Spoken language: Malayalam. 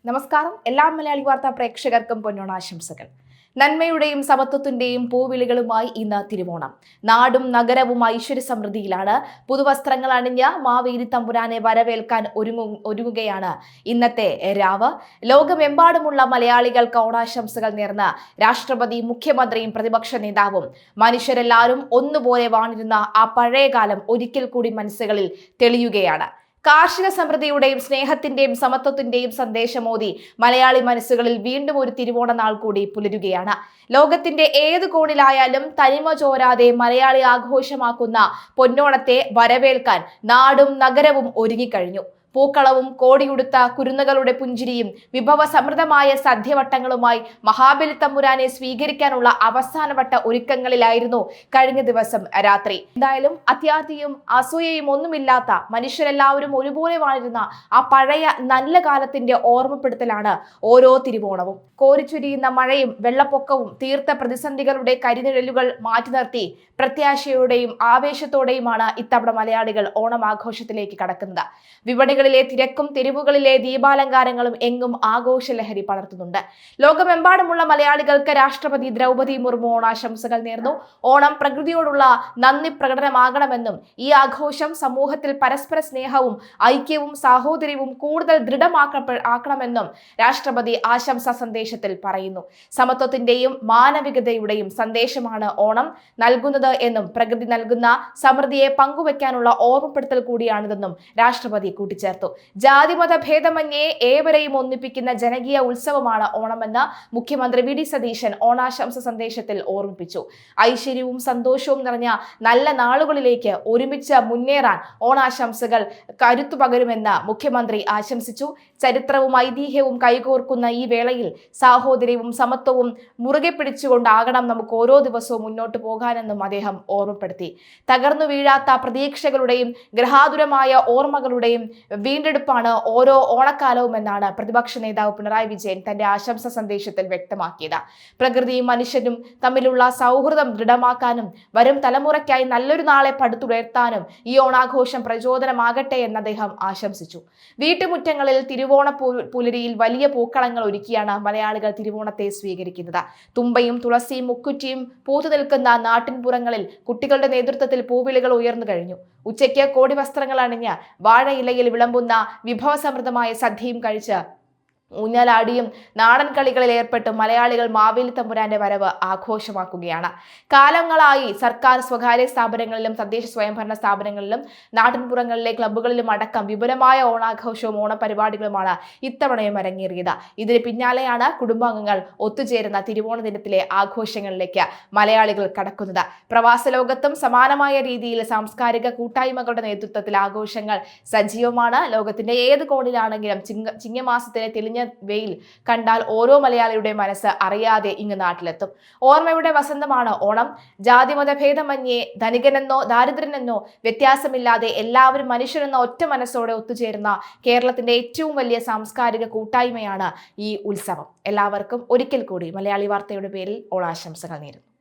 നമസ്കാരം. എല്ലാ മലയാളി വാർത്താ പ്രേക്ഷകർക്കും പൊന്നോണാശംസകൾ. നന്മയുടെയും സമത്വത്തിന്റെയും പൂവിളികളുമായി ഇന്ന് തിരുവോണം. നാടും നഗരവും ഐശ്വര്യ സമൃദ്ധിയിലാണ്. പുതുവസ്ത്രങ്ങൾ അണിഞ്ഞ മാവേലി തമ്പുരാനെ വരവേൽക്കാൻ ഒരുങ്ങുകയാണ് ഇന്നത്തെ രാവ്. ലോകമെമ്പാടുമുള്ള മലയാളികൾക്ക് ഓണാശംസകൾ നേർന്ന് രാഷ്ട്രപതി, മുഖ്യമന്ത്രിയും പ്രതിപക്ഷ നേതാവും മനുഷ്യരെല്ലാവരും ഒന്നുപോലെ വാണിരുന്ന ആ പഴയകാലം ഒരിക്കൽ കൂടി മനസ്സുകളിൽ തെളിയുകയാണ്. കാർഷിക സമൃദ്ധിയുടെയും സ്നേഹത്തിന്റെയും സമത്വത്തിന്റെയും സന്ദേശമോതി മലയാളി മനസ്സുകളിൽ വീണ്ടും ഒരു തിരുവോണ നാൾ കൂടി പുലരുകയാണ്. ലോകത്തിന്റെ ഏത് കോണിലായാലും തനിമ ചോരാതെ മലയാളി ആഘോഷമാക്കുന്ന പൊന്നോണത്തെ വരവേൽക്കാൻ നാടും നഗരവും ഒരുങ്ങിക്കഴിഞ്ഞു. പൂക്കളവും കോടിയുടുത്ത കുരുന്നുകളുടെ പുഞ്ചിരിയും വിഭവസമൃദ്ധമായ സദ്യവട്ടങ്ങളുമായി മഹാബലി തമ്പുരാനെ സ്വീകരിക്കാനുള്ള അവസാനവട്ട ഒരുക്കങ്ങളിലായിരുന്നു കഴിഞ്ഞ ദിവസം രാത്രി. എന്തായാലും അത്യാധിയും അസൂയയും ഒന്നുമില്ലാത്ത മനുഷ്യരെല്ലാവരും ഒരുപോലെ വാണിരുന്ന ആ പഴയ നല്ല കാലത്തിന്റെ ഓർമ്മപ്പെടുത്തലാണ് ഓരോ തിരുവോണവും. കോരിച്ചൊരിയുന്ന മഴയും വെള്ളപ്പൊക്കവും തീർത്ത പ്രതിസന്ധികളുടെ കരിനിഴലുകൾ മാറ്റി നിർത്തി പ്രത്യാശയോടെയും ആവേശത്തോടെയുമാണ് ഇത്തവണ മലയാളികൾ ഓണം ആഘോഷത്തിലേക്ക് കടക്കുന്നത്. വിപണികളിലെ തിരക്കും തെരുവുകളിലെ ദീപാലങ്കാരങ്ങളും എങ്ങും ആഘോഷലഹരി പടർത്തുന്നുണ്ട്. ലോകമെമ്പാടുമുള്ള മലയാളികൾക്ക് രാഷ്ട്രപതി ദ്രൗപദി മുർമു ഓണാശംസകൾ നേർന്നു. ഓണം പ്രകൃതിയോടുള്ള നന്ദി പ്രകടനമാകണമെന്നും ഈ ആഘോഷം സമൂഹത്തിൽ പരസ്പര സ്നേഹവും ഐക്യവും സാഹോദര്യവും കൂടുതൽ ദൃഢമാക്കണമെന്നും രാഷ്ട്രപതി ആശംസാ സന്ദേശത്തിൽ പറയുന്നു. സമത്വത്തിന്റെയും മാനവികതയുടെയും സന്ദേശമാണ് ഓണം നൽകുന്നത് എന്നും പ്രകൃതി നൽകുന്ന സമൃദ്ധിയെ പങ്കുവെക്കാനുള്ള ഓർമ്മപ്പെടുത്തൽ കൂടിയാണിതെന്നും രാഷ്ട്രപതി കൂട്ടിച്ചേർത്തു. ജാതിമത ഭേദമന്യേ ഏവരെയും ഒന്നിപ്പിക്കുന്ന ജനകീയ ഉത്സവമാണ് ഓണമെന്ന് മുഖ്യമന്ത്രി വി ഡി സതീശൻ ഓണാശംസ സന്ദേശത്തിൽ ഓർമ്മിപ്പിച്ചു. ഐശ്വര്യവും സന്തോഷവും നിറഞ്ഞ നല്ല നാളുകളിലേക്ക് ഒരുമിച്ച് മുന്നേറാൻ ഓണാശംസകൾ കരുത്തു പകരുമെന്ന് മുഖ്യമന്ത്രി ആശംസിച്ചു. ചരിത്രവും ഐതിഹ്യവും കൈകോർക്കുന്ന ഈ വേളയിൽ സാഹോദര്യവും സമത്വവും മുറുകെ പിടിച്ചുകൊണ്ടാകണം നമുക്ക് ഓരോ ദിവസവും മുന്നോട്ട് പോകാനെന്നും അദ്ദേഹം ഓർമ്മപ്പെടുത്തി. തകർന്നു വീഴാത്ത പ്രതീക്ഷകളുടെയും ഗ്രഹാതുരമായ ഓർമ്മകളുടെയും വീണ്ടെടുപ്പാണ് ഓരോ ഓണക്കാലവും എന്നാണ് പ്രതിപക്ഷ നേതാവ് പിണറായി വിജയൻ തന്റെ ആശംസ സന്ദേശത്തിൽ വ്യക്തമാക്കിയത്. പ്രകൃതിയും മനുഷ്യനും തമ്മിലുള്ള സൗഹൃദം ദൃഢമാക്കാനും വരും തലമുറയ്ക്കായി നല്ലൊരു നാളെ പടുത്തുയർത്താനും ഈ ഓണാഘോഷം പ്രചോദനമാകട്ടെ എന്ന് അദ്ദേഹം ആശംസിച്ചു. വീട്ടുമുറ്റങ്ങളിൽ തിരുവോണ പുലരിയിൽ വലിയ പൂക്കളങ്ങൾ ഒരുക്കിയാണ് മലയാളികൾ തിരുവോണത്തെ സ്വീകരിക്കുന്നത്. തുമ്പയും തുളസിയും മുക്കുറ്റിയും പൂത്തു നിൽക്കുന്ന നാട്ടിൻപുറങ്ങളിൽ കുട്ടികളുടെ നേതൃത്വത്തിൽ പൂവിളികൾ ഉയർന്നു കഴിഞ്ഞു. ഉച്ചയ്ക്ക് കോടി വസ്ത്രങ്ങൾ അണിഞ്ഞ് വാഴയിലയിൽ വിളമ്പുന്ന വിഭവസമൃദ്ധമായ സദ്യയും കഴിച്ച് ഊഞ്ഞാലാടിയും നാടൻ കളികളിൽ ഏർപ്പെട്ടും മലയാളികൾ മാവേലി തമ്പുരാന്റെ വരവ് ആഘോഷമാക്കുകയാണ്. കാലങ്ങളായി സർക്കാർ, സ്വകാര്യ സ്ഥാപനങ്ങളിലും തദ്ദേശ സ്വയംഭരണ സ്ഥാപനങ്ങളിലും നാട്ടിൻപുറങ്ങളിലെ ക്ലബ്ബുകളിലും അടക്കം വിപുലമായ ഓണാഘോഷവും ഓണപരിപാടികളുമാണ് ഇത്തവണയും അരങ്ങേറിയത്. ഇതിന് പിന്നാലെയാണ് കുടുംബാംഗങ്ങൾ ഒത്തുചേരുന്ന തിരുവോണ ദിനത്തിലെ ആഘോഷങ്ങളിലേക്ക് മലയാളികൾ കടക്കുന്നത്. പ്രവാസ ലോകത്തും സമാനമായ രീതിയിൽ സാംസ്കാരിക കൂട്ടായ്മകളുടെ നേതൃത്വത്തിൽ ആഘോഷങ്ങൾ സജീവമാണ്. ലോകത്തിന്റെ ഏത് കോണിലാണെങ്കിലും ചിങ്ങമാസത്തിലെ തെളിഞ്ഞ വെയിൽ കണ്ടാൽ ഓരോ മലയാളിയുടെ മനസ്സ് അറിയാതെ ഇങ്ങ് നാട്ടിലെത്തും. ഓർമ്മയുടെ വസന്തമാണ് ഓണം. ജാതിമത ഭേദമന്യേ ധനികനെന്നോ ദാരിദ്ര്യനെന്നോ വ്യത്യാസമില്ലാതെ എല്ലാവരും മനുഷ്യരെന്ന ഒറ്റ മനസ്സോടെ ഒത്തുചേരുന്ന കേരളത്തിന്റെ ഏറ്റവും വലിയ സാംസ്കാരിക കൂട്ടായ്മയാണ് ഈ ഉത്സവം. എല്ലാവർക്കും ഒരിക്കൽ കൂടി മലയാളി വാർത്തയുടെ പേരിൽ ഓണാശംസകൾ നേരുന്നു.